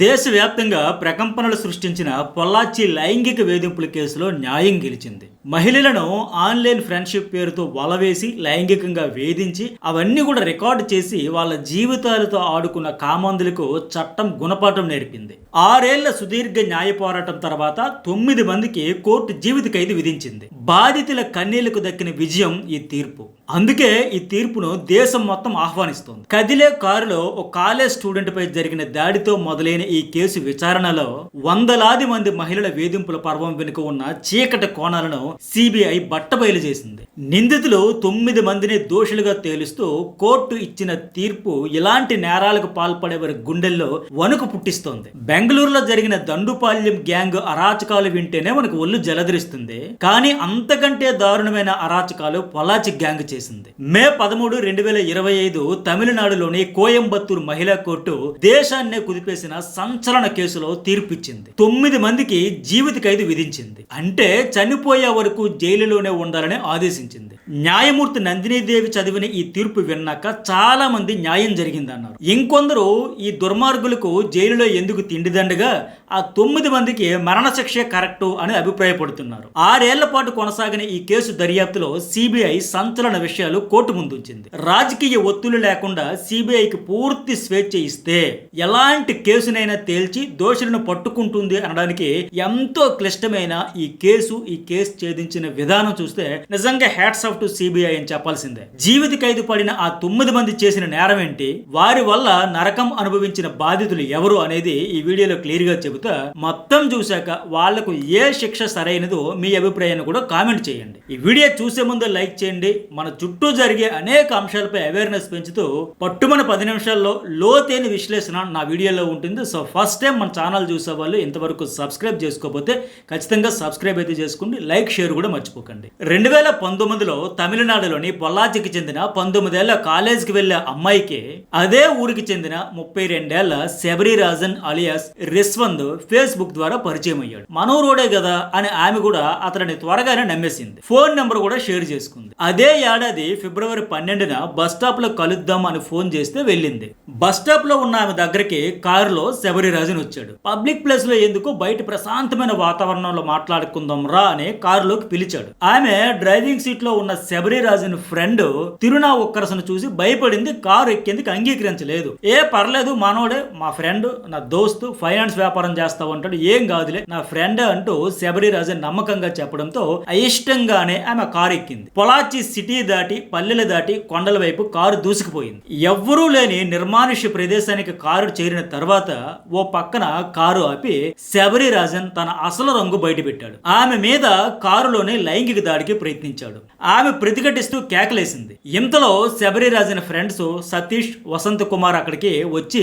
దేశవ్యాప్తంగా ప్రకంపనలు సృష్టించిన పొల్లాచి లైంగిక వేధింపుల కేసులో న్యాయం గెలిచింది. మహిళలను ఆన్లైన్ ఫ్రెండ్షిప్ పేరుతో వలవేసి లైంగికంగా వేధించి అవన్నీ కూడా రికార్డు చేసి వాళ్ళ జీవితాలతో ఆడుకున్న కామాంధులకు చట్టం గుణపాఠం నేర్పింది. 6 ఏళ్ల సుదీర్ఘ న్యాయ పోరాటం తర్వాత 9 మందికి కోర్టు జీవిత ఖైదు విధించింది. బాధితుల కన్నీళ్లకు దక్కిన విజయం ఈ తీర్పు. అందుకే ఈ తీర్పును దేశం మొత్తం ఆహ్వానిస్తోంది. కదిలే కారులో ఒక కాలేజ్ స్టూడెంట్ పై జరిగిన దాడితో మొదలైన ఈ కేసు విచారణలో వందలాది మంది మహిళల వేధింపుల పర్వం వెనుక ఉన్న చీకటి కోణాలను సిబిఐ బట్టబయలు చేసింది. నిందితులు 9 మందిని దోషులుగా తేలుస్తూ కోర్టు ఇచ్చిన తీర్పు ఇలాంటి నేరాలకు పాల్పడే వారి గుండెల్లో వణుకు పుట్టిస్తోంది. బెంగళూరులో జరిగిన దండుపాల్యం గ్యాంగ్ అరాచకాలు వింటేనే మనకు ఒళ్ళు జలధరిస్తుంది. కానీ అంతకంటే దారుణమైన అరాచకాలు పొల్లాచి గ్యాంగ్ చేసింది. మే 13, 2025 తమిళనాడులోని కోయంబత్తూరు మహిళా కోర్టు దేశాన్నే కుదిపేసిన సంచలన కేసులో తీర్పిచ్చింది. 9 మందికి జీవిత ఖైదు విధించింది. అంటే చనిపోయే వరకు జైలులోనే ఉండాలని ఆదేశించింది. న్యాయమూర్తి నందినీదేవి చదివిన ఈ తీర్పు విన్నాక చాలా మంది న్యాయం జరిగిందన్నారు. ఇంకొందరు ఈ దుర్మార్గులకు జైలులో ఎందుకు తిండిదండగా ఆ 9 మందికి మరణశిక్షే కరెక్టు అని అభిప్రాయపడుతున్నారు. 6 ఏళ్ల పాటు కొనసాగిన ఈ కేసు దర్యాప్తులో సిబిఐ సంచలన విషయాలు కోర్టు ముందుంచింది. రాజకీయ ఒత్తులు లేకుండా సిబిఐకి పూర్తి స్వేచ్ఛ ఇస్తే ఎలాంటి కేసునైనా తేల్చి దోషులను పట్టుకుంటుంది అనడానికి ఎంతో క్లిష్టమైన ఈ కేసు ఛేదించిన విధానం చూస్తే నిజంగా హ్యాట్స్ ఆఫ్ టు సిబిఐ అని చెప్పాల్సిందే. జీవిత ఖైదు పడిన ఆ 9 మంది చేసిన నేరం ఏంటి, వారి వల్ల నరకం అనుభవించిన బాధితులు ఎవరు అనేది ఈ వీడియోలో క్లియర్ గా చెబుతా. మొత్తం చూశాక వాళ్లకు ఏ శిక్ష సరైనదో మీ అభిప్రాయాన్ని కూడా కామెంట్ చేయండి. ఈ వీడియో చూసే ముందు లైక్ చేయండి. మన చుట్టూ జరిగే అనేక అంశాలపై అవేర్నెస్ పెంచుతూ పట్టుమని 10 నిమిషాల్లో లోతైన విశ్లేషణ నా వీడియోలో ఉంటుంది. సో ఫస్ట్ టైం మన ఛానల్ చూసే వాళ్ళు ఇంతవరకు సబ్స్క్రైబ్ చేసుకోకపోతే ఖచ్చితంగా సబ్స్క్రైబ్ అయితే చేసుకోండి. లైక్ షేర్ కూడా మర్చిపోకండి. 2019లో తమిళనాడులోని పొల్లాచికి చెందిన 19 ఏళ్ల కాలేజీకి వెళ్లే అమ్మాయికి అదే ఊరికి చెందిన 32 ఏళ్ల శబరి రాజన్ అలియాస్ రిస్వంద్ ఫేస్బుక్ ద్వారా పరిచయం అయ్యాడు. మనోరోడే కదా అని ఆమె కూడా అతడిని త్వరగానే నమ్మేసింది. ఫోన్ నెంబర్ కూడా షేర్ చేసుకుంది. అదే ఏడాది ఫిబ్రవరి 12న బస్ స్టాప్ లో కలుద్దాం అని ఫోన్ చేస్తే వెళ్ళింది. బస్ స్టాప్ లో ఉన్న ఆమె దగ్గరికి కారులో శబరి రాజన్ వచ్చాడు. పబ్లిక్ ప్లేస్ లో ఎందుకు బయట ప్రశాంతమైన వాతావరణంలో మాట్లాడుకుందాం రా అని కారులోకి పిలిచాడు. ఆమె డ్రైవింగ్ సీట్ లో ఉన్న శబరి రాజన్ ఫ్రెండ్ తిరునావుక్కరసను చూసి భయపడింది. కారు ఎక్కేందుకు అంగీకరించలేదు. పర్లేదు మనోడే, మా ఫ్రెండ్, నా దోస్తు, ఫైనాన్స్ వ్యాపారం చేస్తావు అంటాడు. ఏం కాదులే నా ఫ్రెండ్ అంటూ శబరి రాజన్ నమ్మకంగా చెప్పడంతో అయిష్టంగానే ఆమె కారు ఎక్కింది. పొలాచి సిటీ దాటి పల్లెలు దాటి కొండల వైపు కారు దూసుకుపోయింది. ఎవ్వరూ లేని నిర్మానుష్య ప్రదేశానికి కారు చేరిన తర్వాత ఓ పక్కన కారు ఆపి శబరి రాజన్ తన అసలు రంగు బయట పెట్టాడు. ఆమె మీద కారులోనే లైంగిక దాడికి ప్రయత్నించాడు. ఆమె ప్రతిఘటిస్తూ కేకలేసింది. ఇంతలో శబరి రాజన్ ఫ్రెండ్స్ సతీష్, వసంత్ కుమార్ అక్కడికి వచ్చి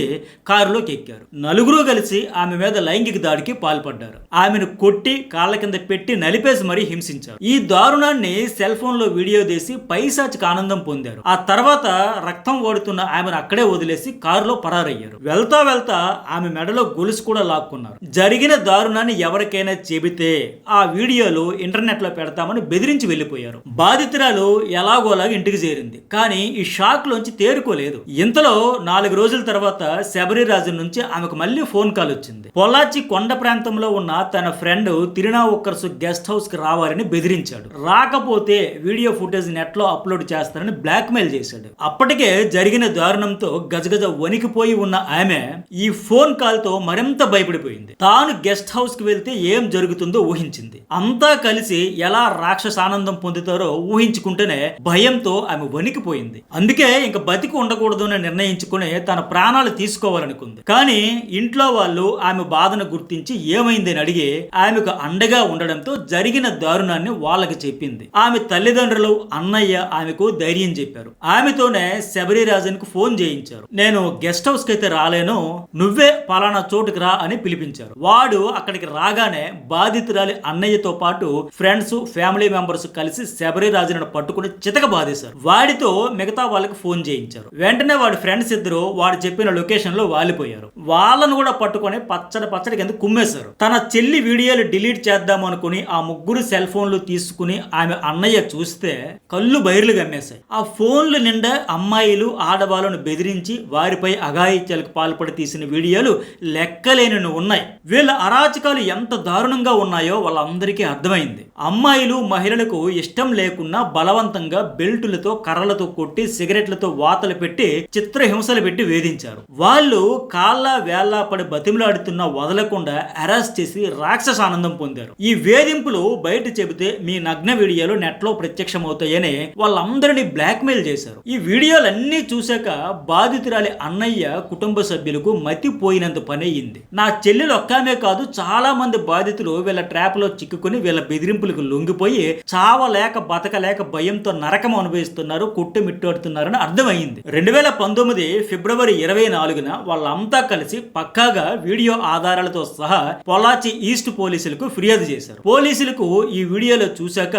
కారులోకి ఎక్కారు. నలుగురు కలిసి ఆమె మీద లైంగిక దాడికి పాల్పడ్డారు. ఆమెను కొట్టి కాళ్ళ కింద పెట్టి నలిపేసి మరీ హింసించారు. ఈ దారుణాన్ని సెల్ ఫోన్ లో వీడియో తీసి పైశాచిక ఆనందం పొందారు. ఆ తర్వాత రక్తం ఓడుతున్న ఆమెను అక్కడే వదిలేసి కారులో పరారయ్యారు. వెళ్తా వెళ్తా ఆమె మెడలో గొలుసు కూడా లాక్కున్నారు. జరిగిన దారుణాన్ని ఎవరికైనా చెబితే ఆ వీడియోలు ఇంటర్నెట్ లో పెడతామని బెదిరించి వెళ్లిపోయారు. బాధితురాలు ఎలాగోలాగా ఇంటికి చేరింది. కానీ ఈ షాక్ లోంచి తేరుకోలేదు. ఇంతలో 4 రోజుల తర్వాత శబరి రాజన్ నుంచి ఆమెకు మళ్ళీ ఫోన్ కాల్ వచ్చింది. పొల్లాచి కొండ ప్రాంతంలో ఉన్న తన ఫ్రెండ్ తిరునావుక్కరసు గెస్ట్ హౌస్ కి రావాలని బెదిరించాడు. రాకపోతే వీడియో ఫుటేజ్ నెట్ లో అప్లోడ్ చేస్తారని బ్లాక్ మెయిల్ చేశాడు. అప్పటికే జరిగిన దారుణంతో గజగజ వణికిపోయి ఉన్న ఆమె ఈ ఫోన్ కాల్ తో మరింత భయపడిపోయింది. తాను గెస్ట్ హౌస్ కి వెళ్తే ఏం జరుగుతుందో ఊహించింది. అంతా కలిసి ఎలా రాక్షసానందం పొందుతారో ఊహించుకుంటేనే భయంతో ఆమె వణికిపోయింది. అందుకే ఇంక బతికి ఉండకూడదు అని నిర్ణయించుకుని తన ప్రాణాలు తీసుకోవాలనుకుంది. కానీ ఇంట్లో వాళ్ళు ఆమె బాధను గుర్తించి ఏమైందని అడిగి ఆమెకు అండగా ఉండడంతో జరిగిన దారుణాన్ని వాళ్ళకి చెప్పింది. ఆమె తల్లిదండ్రులు, అన్నయ్య ఆమెకు ధైర్యం చెప్పారు. ఆమెతోనే శబరి రాజన్ కు ఫోన్ చేయించారు. నేను గెస్ట్ హౌస్ కి అయితే రాలేను, నువ్వే పలానా చోటుకి రా అని పిలిపించారు. వాడు అక్కడికి రాగానే బాధితురాలి అన్నయ్యతో పాటు ఫ్రెండ్స్, ఫ్యామిలీ మెంబర్స్ కలిసి శబరిరాజును పట్టుకుని చితక బాధేశారు. వాడితో మిగతా వాళ్ళకి ఫోన్ చేయించారు. వెంటనే వాడి ఫ్రెండ్స్ ఇద్దరు వాడు చెప్పిన లొకేషన్ లో వాలిపోయారు. వాళ్ళను కూడా పట్టుకొని పచ్చడి కింద కుమ్మేశారు. తన చెల్లి వీడియోలు డిలీట్ చేద్దాం అనుకుని ఆ ముగ్గురు సెల్ ఫోన్లు తీసుకుని ఆమె అన్నయ్య చూస్తే కళ్ళు బైర్లు గమ్మేశాయి. ఆ ఫోన్లు నిండా అమ్మాయిలు ఆడవాళ్ళను బెదిరించి వారిపై అఘాయిత్యాలకు పాల్పడి తీసిన వీడియోలు లెక్కలేని ఉన్నాయి. వీళ్ళ అరాచకాలు ఎంత దారుణంగా ఉన్నాయో వాళ్ళందరికీ అర్థమైంది. అమ్మాయిలు మహిళలకు ఇష్టం లేకున్నా బలవంతంగా బెల్టులతో కర్రలతో కొట్టి సిగరెట్లతో వాతలు పెట్టి చిత్రహింసలు పెట్టి వేధించారు. వాళ్ళు కాళ్ళ వేళ్ళ పడి బతిమలాడుతున్నా వదలకుండా అరెస్ట్ చేసి రాక్షస ఆనందం పొందారు. ఈ వేధింపులు బయట చెబితే మీ నగ్న వీడియోలు నెట్ లో ప్రత్యక్షమవుతాయని వాళ్ళందరినీ బ్లాక్ మెయిల్ చేశారు. ఈ వీడియోలన్నీ చూశాక బాధితురాలి అన్నయ్య కుటుంబ సభ్యులకు మతిపోయినంత పని అయ్యింది. నా చెల్లెలు ఒక్కామే కాదు, చాలా మంది బాధితులు వీళ్ళ ట్రాప్ లో చిక్కుకుని వీళ్ళ బెదిరింపులకు లొంగిపోయి చావలేక బతకలేక భయంతో నరకం అనుభవిస్తున్నారు, కొట్టుమిట్టాడుతున్నారని అర్థమైంది. 2019 ఫిబ్రవరి 24న వాళ్ళంతా కలిసి పక్కాగా వీడియో ఆధారాలతో సహా పొల్లాచి ఈస్ట్ పోలీసులకు ఫిర్యాదు చేశారు. పోలీసులకు ఈ వీడియోలో చూశాక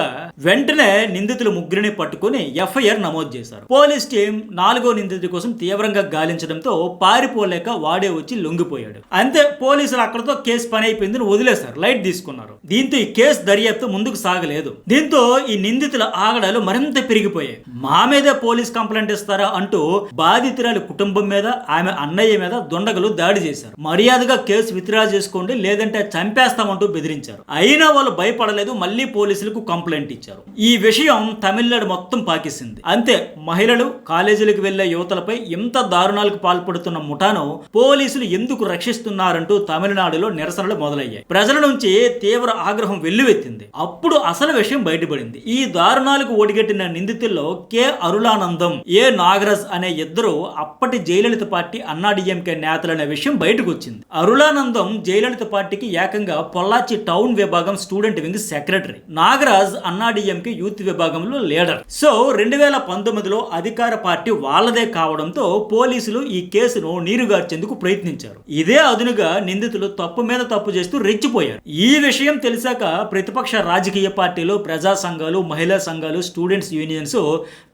వెంటనే నిందితులు ముగ్గురిని పట్టుకుని ఎఫ్ఐఆర్ నమోదు చేశారు. పోలీస్ టీం 4వ నిందితుడి కోసం తీవ్రంగా గాలించడంతో పారిపోలేక వాడే వచ్చి లొంగిపోయాడు. అంతే, పోలీసులు అక్కడతో కేసు పని అయిపోయిందని వదిలేశారు, లైట్ తీసుకున్నారు. దీంతో ఈ కేసు దర్యాప్తు ముందుకు సాగలేదు. దీంతో ఈ నిందితుల ఆగడాలు మరింత పెరిగిపోయాయి. మా మీదే పోలీస్ కంప్లైంట్ ఇస్తారా అంటూ బాధితురాలి కుటుంబం మీద, ఆమె అన్నయ్య మీద దుండగులు దాడి చేశారు. మర్యాదగా కేసు విత్డ్రా చేసుకోండి లేదంటే చంపేస్తామంటూ బెదిరించారు. అయినా వాళ్ళు భయపడలేదు, మళ్ళీ పోలీసులకు కంప్లైంట్ ఇచ్చారు. ఈ విషయం తమిళనాడు మొత్తం పాకిస్తుంది. అంతే, మహిళలు కాలేజీలకు వెళ్లే యువతలపై ఇంత దారుణాలకు పాల్పడుతున్న ముఠాను పోలీసులు ఎందుకు రక్షిస్తున్నారంటూ తమిళనాడులో నిరసనలు మొదలయ్యాయి. ప్రజల నుంచి తీవ్ర ఆగ్రహం వెల్లువెత్తింది. అప్పుడు అసలు విషయం బయటపడింది. ఈ దారుణాలకు ఒడిగట్టిన నిందితుల్లో కె అరుళానందం, ఏ నాగరాజ్ అనే ఇద్దరు అప్పటి జయలలిత పార్టీ అన్నాడీఎంకే నేతలనే విషయం బయటకు వచ్చింది. అరుళానందం జయలలిత పార్టీకి ఏకంగా పొల్లాచి టౌన్ విభాగం student wing secretary, Nagaraj AIADMK youth విభాగంలో లీడర్. సో 2019లో అధికార పార్టీ వాళ్ళదే కావడంతో పోలీసులు ఈ కేసును నీరుగార్చేందుకు ప్రయత్నించారు. ఇదే అదునుగా నిందితులు తప్పు మీద తప్పు చేస్తూ రెచ్చిపోయారు. ఈ విషయం తెలిసాక ప్రతిపక్ష రాజకీయ పార్టీలు, ప్రజా సంఘాలు, మహిళా సంఘాలు, స్టూడెంట్స్ యూనియన్స్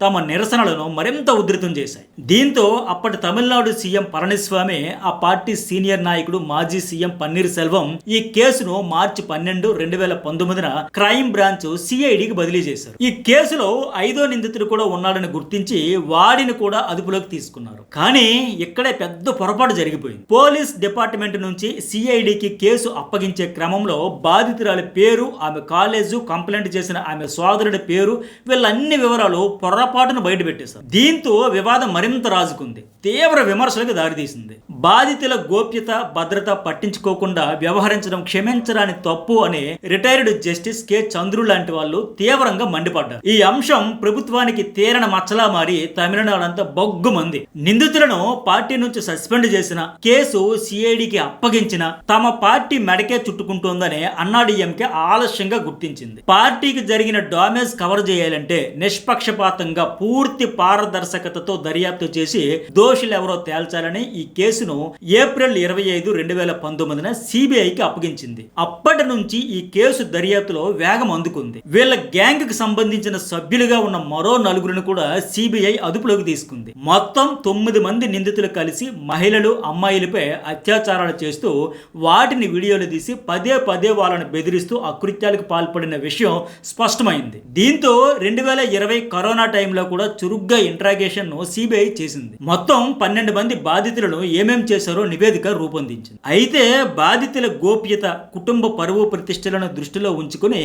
తమ నిరసనలను మరింత ఉధృతం చేశాయి. దీంతో అప్పటి తమిళనాడు సీఎం పళనిస్వామి, ఆ పార్టీ సీనియర్ నాయకుడు మాజీ సీఎం పన్నీర్ సెల్వం ఈ కేసును మార్చి 12, 2019న క్రైమ్ బ్రాంచ్ సిఐడికి బదిలీ చేశారు. ఈ కేసులో 5వ నిందితుడు కూడా ఉన్నాడని గుర్తించి వాడిని కూడా అదుపులోకి తీసుకున్నారు. కానీ ఇక్కడే పెద్ద పొరపాటు జరిగిపోయింది. పోలీస్ డిపార్ట్మెంట్ నుంచి సిఐడికి కేసు అప్పగించే క్రమంలో బాధితురాలి పేరు, ఆమె కాలేజు, కంప్లైంట్ చేసిన ఆమె సోదరుడి పేరు, వీళ్ళన్ని వివరాలు పొరపాటును బయటపెట్టేశారు. దీంతో వివాదం మరింత రాజుకుంది, తీవ్ర విమర్శలకు దారితీసింది. బాధితుల గోప్యత, భద్రత పట్టించుకోకుండా వ్యవహరించడం క్షమించరాని తప్పు అని రిటైర్డ్ జస్టిస్ కె చంద్రు లాంటి వాళ్ళు తీవ్రంగా మండిపడ్డారు. ఈ అంశం ప్రభుత్వానికి తీరని మచ్చలా మారి తమిళనాడంతా బొగ్గుమంది. నిందితులను పార్టీ నుంచి సస్పెండ్ చేసిన, కేసు సిఐడికి అప్పగించిన, తమ పార్టీ మెడకే చుట్టుకుంటోందని అన్నాడీఎంకే ఆలస్యంగా గుర్తించింది. పార్టీకి జరిగిన డామేజ్ కవర్ చేయాలంటే నిష్పక్షపాతంగా పూర్తి పారదర్శకతతో దర్యాప్తు చేసి దోషులెవరో తేల్చాలని ఈ కేసును ఏప్రిల్ 25, 2019న సిబిఐకి అప్పగించింది. అప్పటి నుంచి ఈ కేసు దర్యాప్తులో వేగం అందుకుంది. వీళ్ళ గ్యాంగ్ కి సంబంధించిన సభ్యులుగా ఉన్న మరో 4గురిని కూడా సిబిఐ అదుపులోకి తీసుకుంది. మొత్తం 9 మంది నిందితులు కలిసి మహిళలు, అమ్మాయిలపై అత్యాచారాలు చేస్తూ వాటిని వీడియోలు తీసి పదే వాళ్ళని బెదిరిస్తూ అకృత్యాలకు పాల్పడిన విషయం స్పష్టమైంది. దీంతో 2020 కరోనా టైంలో కూడా చురుగ్గా ఇంట్రాగేషన్ ను సిబిఐ చేసింది. మొత్తం 12 మంది బాధితులను ఏమేం చేశారో నివేదిక రూపొందించింది. అయితే బాధితుల గోప్యత, కుటుంబ పరువు ప్రతిష్టలను దృష్టిలో ఉంచుకుని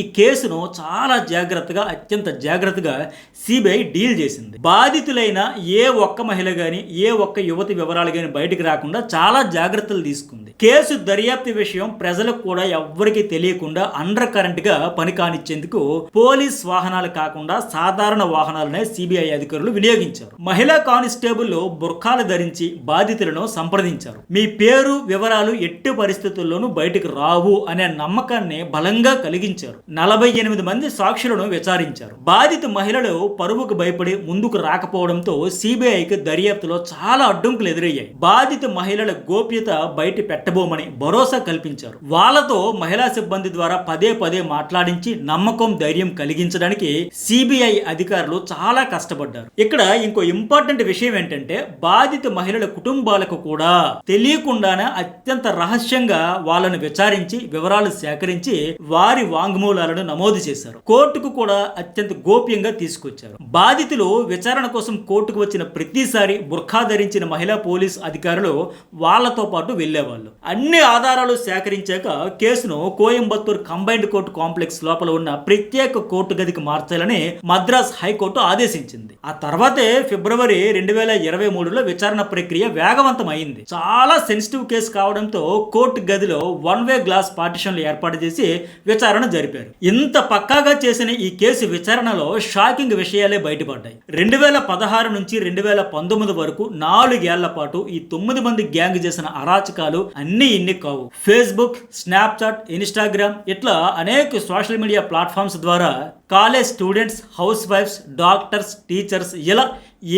ఈ కేసును చాలా జాగ్రత్తగా, అత్యంత జాగ్రత్తగా సిబిఐ డీల్ చేసింది. బాధితులైన ఏ ఒక్క మహిళ గాని, ఏ ఒక్క యువతి వివరాలు గాని బయటికి రాకుండా చాలా జాగ్రత్తలు తీసుకుంది. కేసు దర్యాప్తు విషయం ప్రజలకు కూడా ఎవ్వరికీ తెలియకుండా అండర్ కరెంట్ గా పని కానిచ్చేందుకు పోలీస్ వాహనాలు కాకుండా సాధారణ వాహనాలనే సిబిఐ అధికారులు వినియోగించారు. మహిళా కానిస్టేబుల్ బుర్ఖాలు ధరించి బాధితులను సంప్రదించారు. మీ పేరు, వివరాలు ఎట్టి పరిస్థితుల్లోనూ బయటకు రావు అనే నమ్మకాన్ని బలంగా కలిగించారు. 48 మంది సాక్షులను విచారించారు. బాధిత మహిళలు పరువుకు భయపడి ముందుకు రాకపోవడంతో సిబిఐకి దర్యాప్తులో చాలా అడ్డంకులు ఎదురయ్యాయి. బాధిత మహిళల గోప్యత బయట పెట్టబోమని భరోసా కల్పించారు. వాళ్ళతో మహిళా సిబ్బంది ద్వారా పదే మాట్లాడించి నమ్మకం, ధైర్యం కలిగించడానికి సిబిఐ అధికారులు చాలా కష్టపడ్డారు. ఇక్కడ ఇంకో ఇంపార్టెంట్ విషయం ఏంటంటే బాధిత మహిళల కుటుంబాలకు కూడా తెలియకుండానే అత్యంత రహస్యంగా వాళ్ళను విచారించి వివరాలు సేకరించి వారి వాంగ్మూలాలను నమోదు చేశారు. కోర్టుకు కూడా అత్యంత గోప్యంగా తీసుకొచ్చారు. బాధితులు విచారణ కోసం కోర్టుకు వచ్చిన ప్రతిసారి బుర్ఖా ధరించిన మహిళా పోలీస్ అధికారులు వాళ్లతో పాటు వెళ్లేవాళ్ళు. అన్ని ఆధారాలు సేకరించాక కేసును కోయంబత్తూర్ కంబైన్డ్ కోర్టు కాంప్లెక్స్ లోపల ఉన్న ప్రత్యేక కోర్టు గదికి మార్చాలని మద్రాస్ హైకోర్టు ఆదేశించింది. ఆ తర్వాతే ఫిబ్రవరి 2023లో విచారణ ప్రక్రియ వేగవంతమైంది. చాలా సెన్సిటివ్ కేసు కావడంతో కోర్టు గదిలో వన్ వే గ్లాస్ పార్టిషన్లు ఏర్పాటు చేసి విచారణ జరిపారు. ఇంత పక్కాగా చేసిన ఈ కేసు విచారణలో షాకింగ్ విషయాలే బయటపడ్డాయి. 2016 నుంచి 2019 వరకు 4 ఏళ్ల పాటు ఈ 9 మంది గ్యాంగ్ చేసిన అరాచకాలు అన్ని ఇన్ని కావు. ఫేస్బుక్, స్నాప్చాట్, ఇన్స్టాగ్రామ్ ఇట్లా అనేక సోషల్ మీడియా ప్లాట్ఫామ్స్ ద్వారా college students, house wives, doctors, teachers ఇలా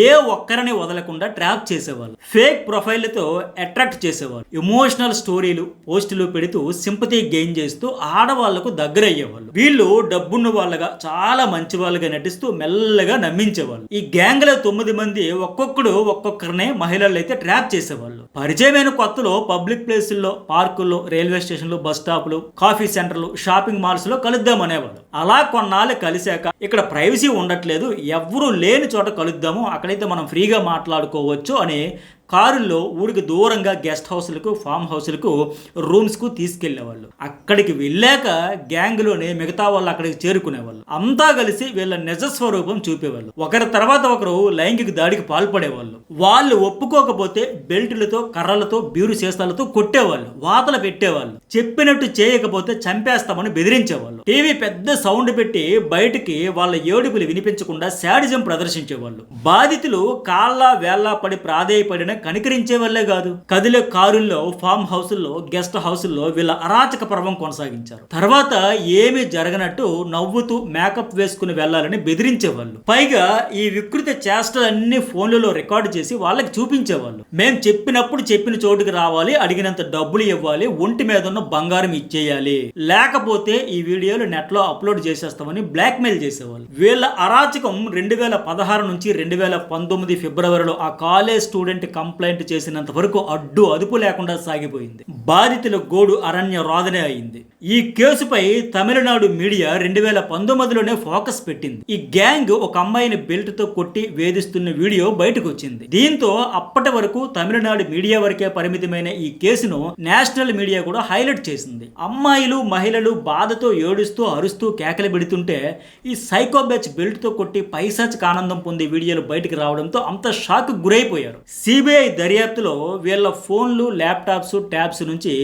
ఏ ఒక్కరిని వదలకుండా ట్రాప్ చేసేవాళ్ళు. ఫేక్ ప్రొఫైళ్లతో అట్రాక్ట్ చేసేవాళ్ళు. ఎమోషనల్ స్టోరీలు పోస్టులు పెడుతూ సింపతి గెయిన్ చేస్తూ ఆడవాళ్లకు దగ్గర అయ్యేవాళ్ళు. వీళ్ళు డబ్బున్న వాళ్ళగా చాలా మంచి వాళ్ళగా నటిస్తూ మెల్లగా నమ్మించేవాళ్ళు. ఈ గ్యాంగ్ లో 9 మంది ఒక్కొక్కరినే మహిళలు అయితే ట్రాప్ చేసేవాళ్ళు. పరిచయమైన కొత్తలో పబ్లిక్ ప్లేసుల్లో, పార్కుల్లో, రైల్వే స్టేషన్లు, బస్ స్టాప్లు, కాఫీ సెంటర్లు, షాపింగ్ మాల్స్ లో కలుద్దాం అనేవాళ్ళు. అలా కొన్నాళ్ళు కలిశాక ఇక్కడ ప్రైవసీ ఉండట్లేదు, ఎవ్వరూ లేని చోట కలుద్దాము, అక్కడైతే మనం ఫ్రీగా మాట్లాడుకోవచ్చు అని కారుల్లో ఊరికి దూరంగా గెస్ట్ హౌస్లకు, ఫామ్ హౌస్లకు, రూమ్స్కు తీసుకెళ్లేవాళ్ళు. అక్కడికి వెళ్ళాక గ్యాంగ్లోనే మిగతా వాళ్ళు అక్కడికి చేరుకునేవాళ్ళు. అంతా కలిసి వీళ్ళ నిజస్వరూపం చూపేవాళ్ళు. ఒకరి తర్వాత ఒకరు లైంగిక దాడికి పాల్పడేవాళ్ళు. వాళ్ళు ఒప్పుకోకపోతే బెల్టులతో, కర్రలతో, బీరు సీసాలతో కొట్టేవాళ్ళు, వాతలు పెట్టేవాళ్ళు. చెప్పినట్టు చేయకపోతే చంపేస్తామని బెదిరించేవాళ్ళు. టీవీ పెద్ద సౌండ్ పెట్టి బయటికి వాళ్ళ ఏడుపులు వినిపించకుండా శాడిజం ప్రదర్శించేవాళ్ళు. బాధితులు కాళ్ళ వేళ్ళ పడి ప్రాధేయపడిన కనికరించే వల్లే కాదు, కదిలే కారుల్లో, ఫామ్ హౌసుల్లో, గెస్ట్ హౌసుల్లో వీళ్ళ అరాచక పర్వం కొనసాగించారు. తర్వాత ఏమీ జరగనట్టు నవ్వుతూ మేకప్ వేసుకుని వెళ్లాలని బెదిరించేవాళ్ళు. పైగా ఈ వికృత చేష్టలన్నీ ఫోన్లలో రికార్డు చేసి వాళ్ళకి చూపించేవాళ్ళు. మేం చెప్పినప్పుడు చెప్పిన చోటుకి రావాలి, అడిగినంత డబ్బులు ఇవ్వాలి, ఒంటి మీద ఉన్న బంగారం ఇచ్చేయాలి, లేకపోతే ఈ వీడియోలు నెట్ లో అప్లోడ్ చేసేస్తామని బ్లాక్ మెయిల్ చేసేవాళ్ళు. వీళ్ళ అరాచకం 2016 నుంచి 2019 ఫిబ్రవరిలో ఆ కాలేజ్ స్టూడెంట్ కంప్లైంట్ చేసినంత వరకు అడ్డు అదుపు లేకుండా సాగిపోయింది. బాధితుల గోడు అరణ్య రోదనే అయింది. ఈ కేసుపై తమిళనాడు మీడియా 2019లోనే ఫోకస్ పెట్టింది. ఈ గ్యాంగ్ ఒక అమ్మాయిని బెల్ట్ తో కొట్టి వేధిస్తున్న వీడియో బయటకు వచ్చింది. దీంతో అప్పటి వరకు తమిళనాడు మీడియా వరకే పరిమితమైన ఈ కేసును నేషనల్ మీడియా కూడా హైలైట్ చేసింది. అమ్మాయిలు, మహిళలు బాధతో ఏడుస్తూ, అరుస్తూ కేకలు పెడుతుంటే ఈ సైకో బ్యాచ్ బెల్ట్ తో కొట్టి పైశాచిక ఆనందం పొందే వీడియోలు బయటకు రావడంతో అంత షాక్ గురైపోయారు. సిబిఐ దర్యాప్తులో వీళ్ళ ఫోన్లు, ల్యాప్టాప్స్, ట్యాబ్స్ నుంచి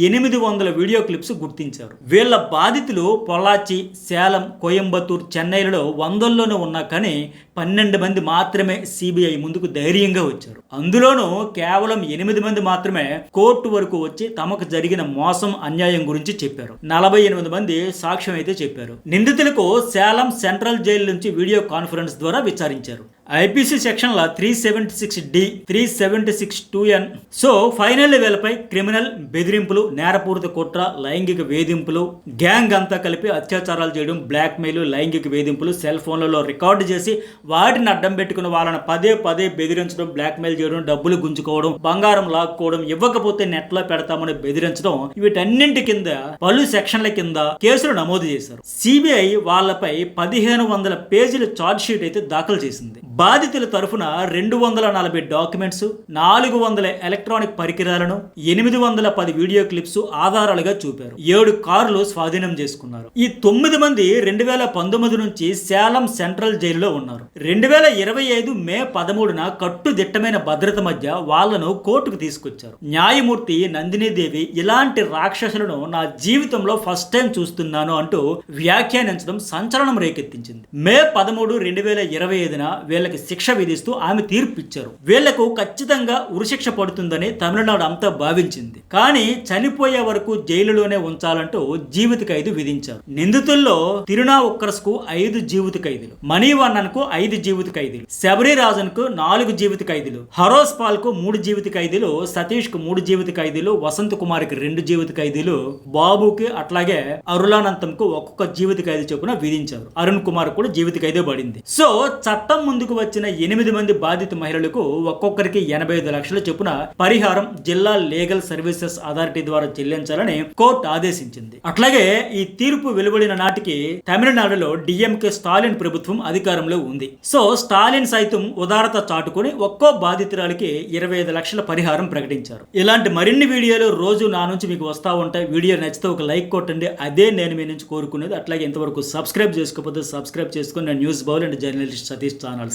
800 వీడియో క్లిప్స్ గుర్తించారు. వీళ్ళ బాధితులు పొల్లాచి, సేలం, కోయంబత్తూర్, చెన్నైలలో 100లోనే ఉన్నా కానీ 12 మంది మాత్రమే సిబిఐ ముందుకు ధైర్యంగా వచ్చారు. అందులోనూ కేవలం 8 మంది మాత్రమే కోర్టు వరకు వచ్చి తమకు జరిగిన మోసం, అన్యాయం గురించి చెప్పారు. 48 మంది సాక్ష్యం అయితే చెప్పారు. నిందితులకు సేలం సెంట్రల్ జైలు నుంచి వీడియో కాన్ఫరెన్స్ ద్వారా విచారించారు. ఐపీసీ సెక్షన్ల 376D, 376(2)N. So final వీళ్ళపై criminal, బెదిరింపులు, నేరపూరిత కుట్ర, లైంగిక వేధింపులు, గ్యాంగ్ అంతా కలిపి అత్యాచారాలు చేయడం, బ్లాక్ మెయిల్, లైంగిక వేధింపులు, సెల్ ఫోన్లలో రికార్డు చేసి వాటిని అడ్డం పెట్టుకుని వాళ్ళని పదే బెదిరించడం, బ్లాక్ మెయిల్ చేయడం, డబ్బులు గుంజుకోవడం, బంగారం లాక్కోవడం, ఇవ్వకపోతే నెట్ లో పెడతామని బెదిరించడం, వీటన్నింటి కింద పలు సెక్షన్ల కింద కేసులు నమోదు చేశారు. సిబిఐ వాళ్ళపై 1500 పేజీల ఛార్జ్ షీట్ అయితే దాఖలు చేసింది. బాధితుల తరఫున 240 డాక్యుమెంట్స్, 400 ఎలక్ట్రానిక్ పరికరాలను, 810 వీడియో క్లిప్స్ ఆధారాలుగా చూపారు. 7 కార్లు స్వాధీనం చేసుకున్నారు. ఈ 9 మంది 2019 నుంచి సేలం సెంట్రల్ జైలులో ఉన్నారు. 2025 మే 13న కట్టుదిట్టమైన భద్రత మధ్య వాళ్లను కోర్టుకు తీసుకొచ్చారు. న్యాయమూర్తి నందినీదేవి ఇలాంటి రాక్షసులను నా జీవితంలో ఫస్ట్ టైం చూస్తున్నాను అంటూ వ్యాఖ్యానించడం సంచలనం రేకెత్తించింది. మే 13, 2025న వీళ్ళ వీళ్ళకి శిక్ష విధిస్తూ ఆమె తీర్పు ఇచ్చారు. వీళ్లకు ఖచ్చితంగా ఉరిశిక్ష పడుతుందని తమిళనాడు అంతా భావించింది. కానీ చనిపోయే వరకు జైలులోనే ఉంచాలంటూ జీవిత ఖైదు విధించారు. నిందితుల్లో తిరునావుక్కరస్ కు 5 జీవిత ఖైదులు, మణివన్నన్ కు 5 జీవిత ఖైదులు, శబరిరాజన్ కు 4 జీవిత ఖైదులు, హరోస్ పాల్ కు 3 జీవిత ఖైదులు, సతీష్ కు 3 జీవిత ఖైదులు, వసంత్ కుమార్ కి 2 జీవిత ఖైదులు, బాబుకి అట్లాగే అరుళానంతం కు ఒక్కొక్క జీవిత ఖైదు చొప్పున విధించారు. అరుణ్ కుమార్ కూడా జీవిత ఖైదు పడింది. సో చట్టం ముందుకు వచ్చిన 8 మంది బాధిత మహిళలకు ఒక్కొక్కరికి 85 లక్షల చొప్పున పరిహారం జిల్లా లీగల్ సర్వీసెస్ అథారిటీ ద్వారా చెల్లించాలని కోర్టు ఆదేశించింది. అట్లాగే ఈ తీర్పు వెలువడిన నాటికి తమిళనాడులో డిఎంకే స్టాలిన్ ప్రభుత్వం అధికారంలో ఉంది. సో స్టాలిన్ సైతం ఉదారత చాటుకుని ఒక్కో బాధితురాలికి 25 లక్షల పరిహారం ప్రకటించారు. ఇలాంటి మరిన్ని వీడియోలు రోజు నా నుంచి మీకు వస్తా ఉంటాయి. వీడియో నచ్చితే ఒక లైక్ కొట్టండి. అదే నేను మీ నుంచి కోరుకునేది. అట్లాగే ఇంతవరకు సబ్స్క్రైబ్ చేసుకోకపోతే సబ్స్క్రైబ్ చేసుకుని news bowl and journalist Satish channels.